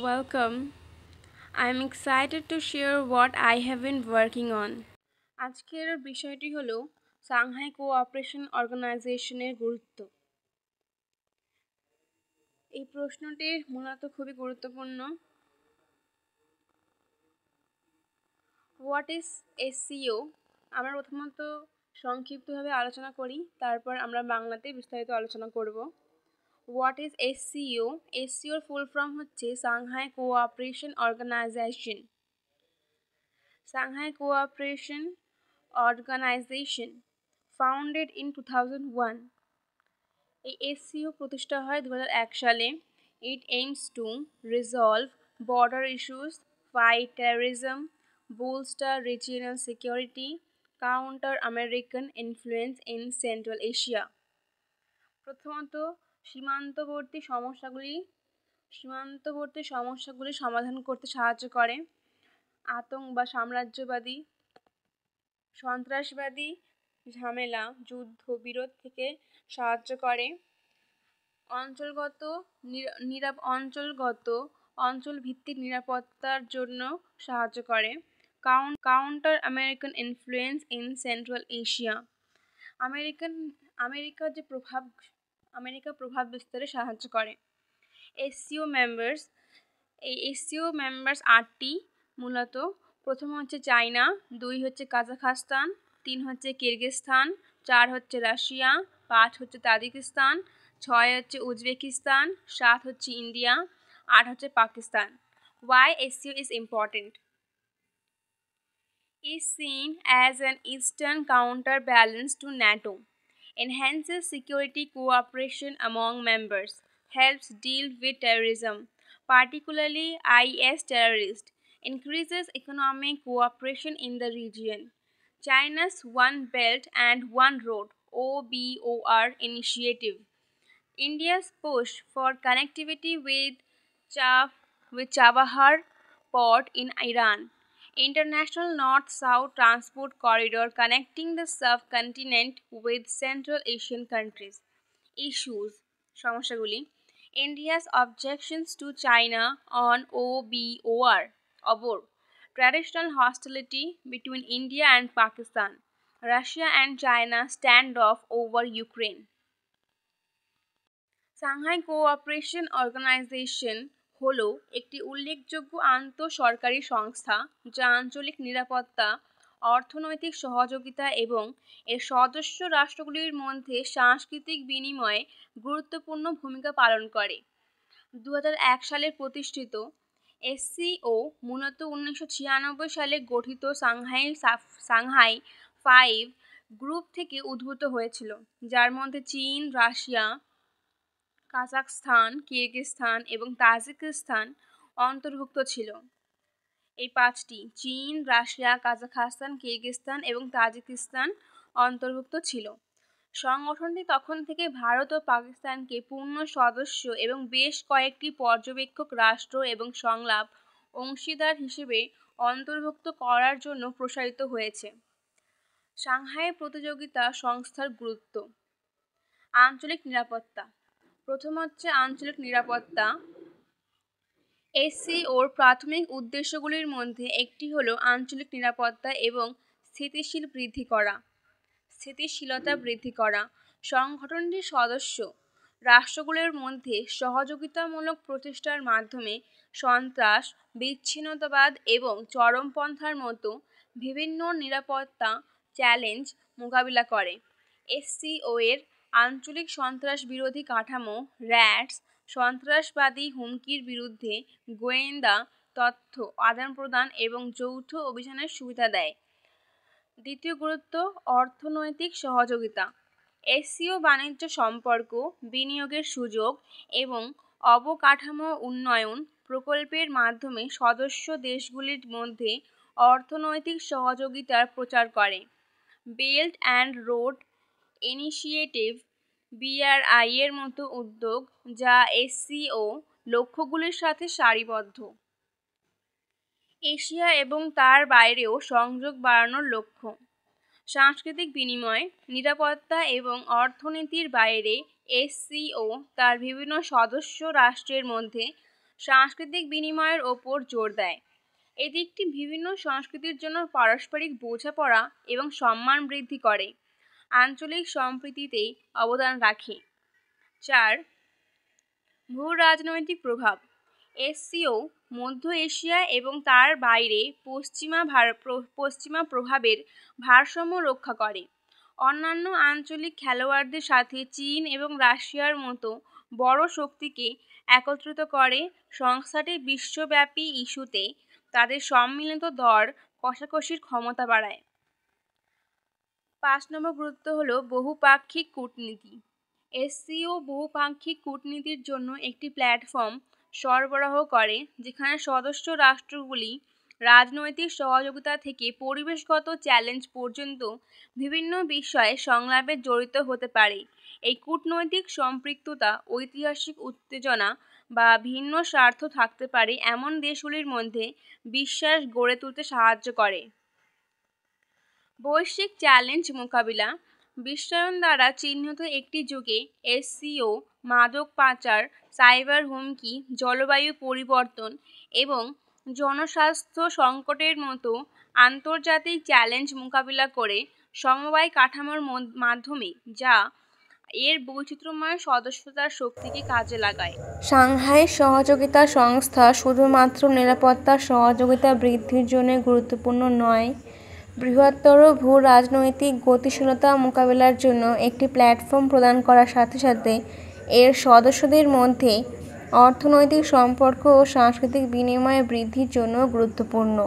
Welcome. I'm excited to share what I have been working on. আজকের বিষয়টি হলো Shanghai cooperation অর্গানাইজেশনের গুরুত্ব। এই প্রশ্নটি মূলত খুবই গুরুত্বপূর্ণ। What is SCO? আমরা প্রথমত সংক্ষিপ্তভাবে আলোচনা করি, তারপর আমরা বাংলাতে বিস্তারিত আলোচনা করব। What is SCO? এসসিওর ফুল ফর্ম হচ্ছে Shanghai cooperation organisation. Shanghai Cooperation Organization, founded in 2001. এই এসসিও প্রতিষ্ঠা হয় 2001 সালে। It aims to resolve border issues, fight terrorism, bolster regional security, counter American influence in Central Asia. প্রথমত সীমান্তবর্তী সমস্যাগুলি সমাধান করতে সাহায্য করে। সাম্রাজ্যবাদী, সন্ত্রাসবাদী ঝামেলা, যুদ্ধ বিরোধ থেকে সাহায্য করে। অঞ্চলভিত্তিক নিরাপত্তার জন্য সাহায্য করে। Counter American influence in central Asia, America প্রভাব বিস্তারে সাহায্য করে। এসসিও মেম্বার্স, এই এসসিও মেম্বার্স 8টি মূলত। প্রথম হচ্ছে চায়না, 2 হচ্ছে কাজাখস্তান, 3 হচ্ছে কিরগিজস্তান, 4 হচ্ছে রাশিয়া, 5 হচ্ছে তাজিকিস্তান, 6 হচ্ছে উজবেকিস্তান, 7 হচ্ছে ইন্ডিয়া, 8 হচ্ছে Pakistan. Why SCO is important? Is seen as an eastern counterbalance to NATO, enhances security cooperation among members, helps deal with terrorism, particularly IS terrorists, increases economic cooperation in the region. China's One Belt and One Road (OBOR) initiative, India's push for connectivity with Chabahar port in Iran, International North-South Transport Corridor connecting the subcontinent with Central Asian countries. Issues, সমস্যাগুলি, India's objections to China on OBOR, traditional hostility between India and Pakistan, Russia and China standoff over Ukraine. Shanghai cooperation organisation হলো একটি উল্লেখযোগ্য আন্তঃসরকারি সংস্থা যা আঞ্চলিক নিরাপত্তা, অর্থনৈতিক সহযোগিতা এবং এর সদস্য রাষ্ট্রগুলির মধ্যে সাংস্কৃতিক বিনিময়ে গুরুত্বপূর্ণ ভূমিকা পালন করে। 2001 সালে প্রতিষ্ঠিত, এসসিও মূলত 1996 সালে গঠিত সাংহাই 5 গ্রুপ থেকে উদ্ভূত হয়েছিল, যার মধ্যে চীন, রাশিয়া, কাজাখস্তান, কিরগিজস্তান এবং তাজিকিস্তান অন্তর্ভুক্ত ছিল। এই 5টি চীন, রাশিয়া, কাজাখস্তান, কিরগিজস্তান এবং তাজিকিস্তান অন্তর্ভুক্ত ছিল। সংগঠনটি তখন থেকে ভারত ও পাকিস্তানকে পূর্ণ সদস্য এবং বেশ কয়েকটি পর্যবেক্ষক রাষ্ট্র এবং সংলাপ অংশীদার হিসেবে অন্তর্ভুক্ত করার জন্য প্রসারিত হয়েছে। সাংহাই প্রতিযোগিতা সংস্থার গুরুত্ব। আঞ্চলিক নিরাপত্তা। প্রথম হচ্ছে আঞ্চলিক নিরাপত্তা। এসসিওর প্রাথমিক উদ্দেশ্যগুলির মধ্যে একটি হলো আঞ্চলিক নিরাপত্তা এবং স্থিতিশীলতা বৃদ্ধি করা। সংগঠনটির সদস্য রাষ্ট্রগুলির মধ্যে সহযোগিতামূলক প্রচেষ্টার মাধ্যমে সন্ত্রাস, বিচ্ছিন্নতাবাদ এবং চরমপন্থার মতো বিভিন্ন নিরাপত্তা চ্যালেঞ্জ মোকাবিলা করে। এসসিও এর আঞ্চলিক সন্ত্রাস বিরোধী কাঠামো, র্যাটস, সন্ত্রাসবাদী হুমকির বিরুদ্ধে গোয়েন্দা তথ্য আদান-প্রদান এবং যৌথ অভিযানের সুবিধা দেয়। দ্বিতীয় গুরুত্ব, অর্থনৈতিক সহযোগিতা। এসসিও বাণিজ্য সম্পর্ক, বিনিয়োগের সুযোগ এবং অবকাঠামো উন্নয়ন প্রকল্পের মাধ্যমে সদস্য দেশগুলির মধ্যে অর্থনৈতিক সহযোগিতার প্রচার করে। Belt and road initiative (BRI) এর মতো উদ্যোগ যা এসসিও লক্ষ্যগুলির সাথে সারিবদ্ধ। এশিয়া এবং তার বাইরেও সংযোগ বাড়ানোর লক্ষ্য। সাংস্কৃতিক বিনিময়, নিরাপত্তা এবং অর্থনীতির বাইরে এসসিও তার বিভিন্ন সদস্য রাষ্ট্রের মধ্যে সাংস্কৃতিক বিনিময়ের ওপর জোর দেয়। এই দিকটি বিভিন্ন সংস্কৃতির জন্য পারস্পরিক বোঝাপড়া এবং সম্মান বৃদ্ধি করে, আঞ্চলিক সম্প্রীতিতে অবদান রাখে। 4. ভূ রাজনৈতিক প্রভাব। এসসিও মধ্য এশিয়া এবং তার বাইরে পশ্চিমা প্রভাবের ভারসাম্য রক্ষা করে। অন্যান্য আঞ্চলিক খেলোয়াড়দের সাথে চীন এবং রাশিয়ার মতো বড় শক্তিকে একত্রিত করে সংস্থাটি বিশ্বব্যাপী ইস্যুতে তাদের সম্মিলিত দর কষাকষির ক্ষমতা বাড়ায়। 5 নম্বর গুরুত্ব হলো বহুপাক্ষিক কূটনীতি। এসসিও বহুপাক্ষিক কূটনীতির জন্য একটি প্ল্যাটফর্ম সরবরাহ করে যেখানে সদস্য রাষ্ট্রগুলি রাজনৈতিক সহযোগিতা থেকে পরিবেশগত চ্যালেঞ্জ পর্যন্ত বিভিন্ন বিষয়ে সংলাপে জড়িত হতে পারে। এই কূটনৈতিক সম্পৃক্ততা ঐতিহাসিক উত্তেজনা বা ভিন্ন স্বার্থ থাকতে পারে এমন দেশগুলির মধ্যে বিশ্বাস গড়ে তুলতে সাহায্য করে। বৈশ্বিক চ্যালেঞ্জ মোকাবিলা। বিশ্বায়ন দ্বারা চিহ্নিত একটি যুগে এসসিও মাদক পাচার, সাইবার হুমকি, জলবায়ু পরিবর্তন এবং জনস্বাস্থ্য সংকটের মতো আন্তর্জাতিক চ্যালেঞ্জ মোকাবিলা করে সমবায় কাঠামোর মাধ্যমে যা এর বৈচিত্র্যময় সদস্যতার শক্তিকে কাজে লাগায়। সাংহাই সহযোগিতা সংস্থা শুধুমাত্র নিরাপত্তা সহযোগিতা বৃদ্ধির জন্য গুরুত্বপূর্ণ নয়, বৃহত্তর ভূ রাজনৈতিক গতিশীলতা মোকাবিলার জন্য একটি প্ল্যাটফর্ম প্রদান করার সাথে সাথে এর সদস্যদের মধ্যে অর্থনৈতিক সম্পর্ক ও সাংস্কৃতিক বিনিময় বৃদ্ধির জন্য গুরুত্বপূর্ণ।